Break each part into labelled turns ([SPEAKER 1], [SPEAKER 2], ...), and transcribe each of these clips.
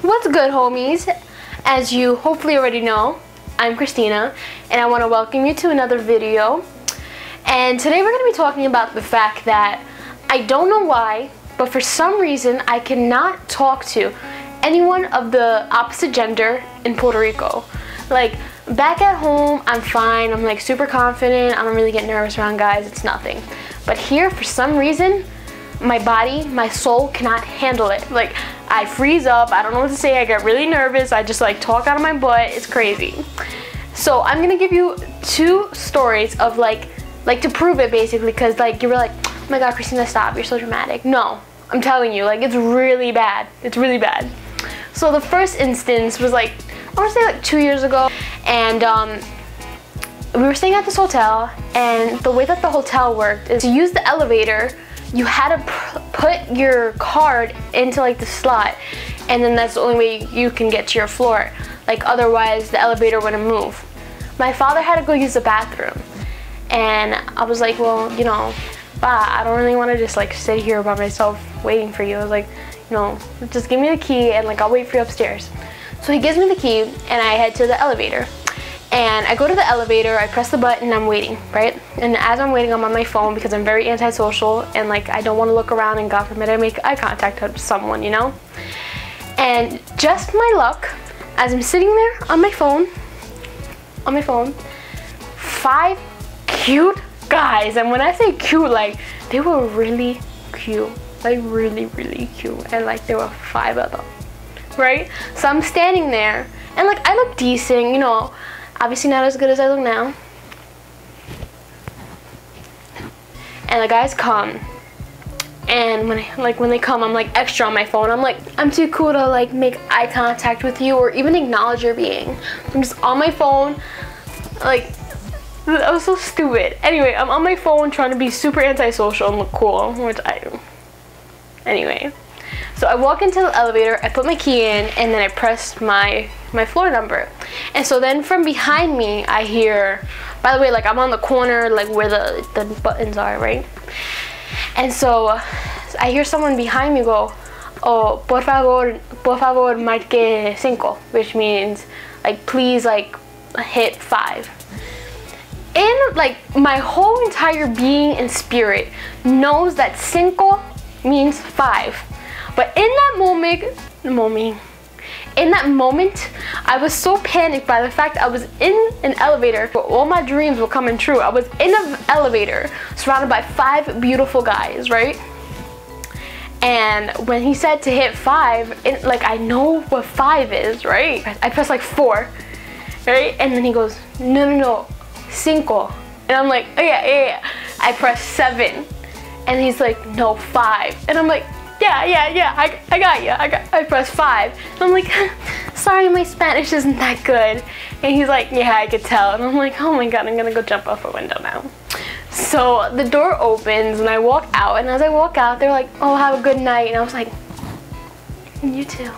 [SPEAKER 1] What's good, homies? As you hopefully already know, I'm Christina, and I want to welcome you to another video. And today we're going to be talking about the fact that I don't know why, but for some reason I cannot talk to anyone of the opposite gender in Puerto Rico. Like, back at home, I'm fine. I'm like super confident. I don't really get nervous around guys. It's nothing. But here, for some reason, my body, my soul cannot handle it. Like, I freeze up. I don't know what to say. I get really nervous. I just like talk out of my butt. It's crazy. So I'm gonna give you two stories of like to prove it, basically, because like you were like, oh my god, Christina, stop, you're so dramatic. No, I'm telling you, like, it's really bad. It's really bad. So the first instance was like, I want to say like 2 years ago, and we were staying at this hotel, and the way that the hotel worked is to use the elevator, you had to put your card into like the slot, and then that's the only way you can get to your floor. Like, otherwise the elevator wouldn't move. My father had to go use the bathroom, and I was like, well, you know, I don't really want to just like sit here by myself waiting for you. I was like, you know, just give me the key and like I'll wait for you upstairs. So he gives me the key and I head to the elevator. And I go to the elevator, I press the button, I'm waiting, right? And as I'm waiting, I'm on my phone because I'm very antisocial and like I don't want to look around, and God forbid I make eye contact with someone, you know? And just my luck, as I'm sitting there on my phone, 5 cute guys, and when I say cute, like they were really cute, like really cute, and like there were 5 of them, right? So I'm standing there and like I look decent, you know, obviously not as good as I look now. And the guys come, and when they come, I'm like extra on my phone. I'm like, I'm too cool to like make eye contact with you or even acknowledge your being. I'm just on my phone, like, that was so stupid. Anyway, I'm on my phone trying to be super antisocial and look cool, which I do. Anyway, so I walk into the elevator, I put my key in, and then I press my floor number. And so then from behind me, I hear, by the way, like I'm on the corner, like where the buttons are, right? And so I hear someone behind me go, oh, por favor, marque 5, which means like, please, like, hit 5. And like my whole entire being and spirit knows that 5 means 5. But in that moment, I was so panicked by the fact I was in an elevator, but all my dreams were coming true. I was in an elevator surrounded by 5 beautiful guys, right? And when he said to hit 5, like I know what 5 is, right? I pressed like 4, right? And then he goes, no, 5. And I'm like, oh yeah. I pressed 7, and he's like, no, 5. And I'm like, yeah, I got you. I pressed 5. And I'm like, sorry, my Spanish isn't that good. And he's like, yeah, I could tell. And I'm like, oh my god, I'm gonna go jump off a window now. So the door opens and I walk out, and as I walk out, they're like, oh, have a good night. And I was like, you too.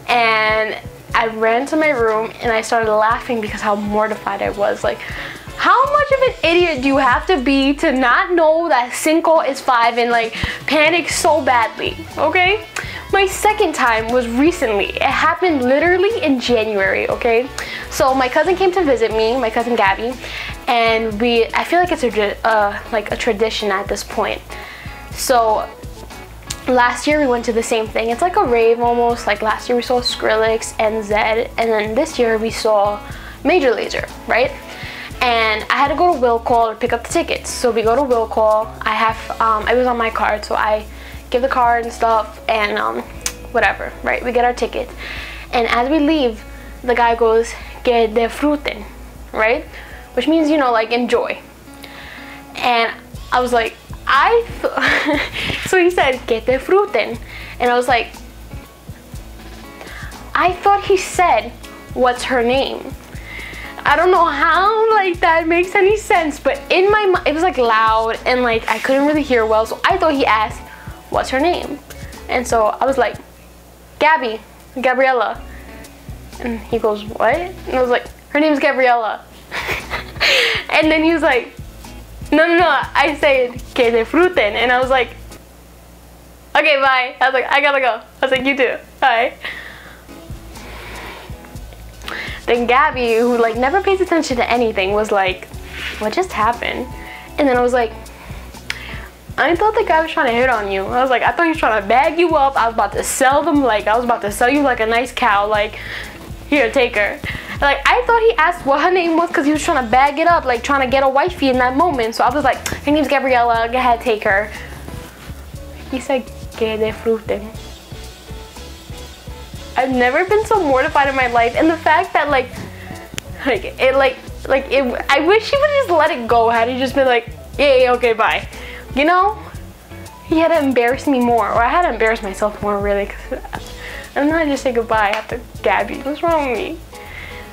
[SPEAKER 1] And I ran to my room and I started laughing because how mortified I was. Like, how much of an idiot do you have to be to not know that 5 is 5 and like panic so badly, okay? My second time was recently. It happened literally in January, okay? So my cousin came to visit me, my cousin Gabby, and I feel like it's a tradition at this point. So last year we went to the same thing. It's like a rave almost. Like last year we saw Skrillex and Zed, and then this year we saw Major Lazer, right? And I had to go to Will Call to pick up the tickets. So we go to Will Call. I was on my card, so I give the card and stuff, and whatever, right? We get our tickets, and as we leave, the guy goes, "Que disfruten," right? Which means, you know, like enjoy. And I was like, so he said, "Que disfruten," and I was like, I thought he said, "What's her name?" I don't know how like that makes any sense, but in my mind it was like loud and like I couldn't really hear well, so I thought he asked, "What's her name?" And so I was like, Gabriella. And he goes, "What?" And I was like, "Her name's Gabriella." And then he was like, no, I said, "Que disfruten." And I was like, Okay, bye. I was like, I gotta go. I was like, you too. Bye. Then Gabby, who like never pays attention to anything, was like, what just happened? And then I was like, I thought the guy was trying to hit on you. I was like, I thought he was trying to bag you up. I was about to sell them, like, I was about to sell you like a nice cow. Like, here, take her. Like, I thought he asked what her name was because he was trying to bag it up, like trying to get a wifey in that moment. So I was like, her name's Gabriella, go ahead, take her. He said, que disfruten. I've never been so mortified in my life. And the fact that I wish he would just let it go. Had he just been like, yeah, okay, bye. You know, he had to embarrass me more, or I had to embarrass myself more, really, because I'm not just say goodbye after Gabby. What's wrong with me?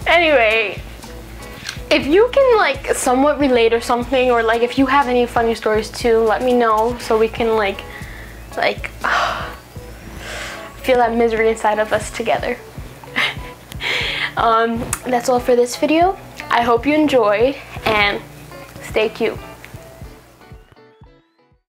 [SPEAKER 1] Anyway, if you can like somewhat relate or something, or like if you have any funny stories too, let me know so we can like feel that misery inside of us together. That's all for this video. I hope you enjoyed, and stay cute.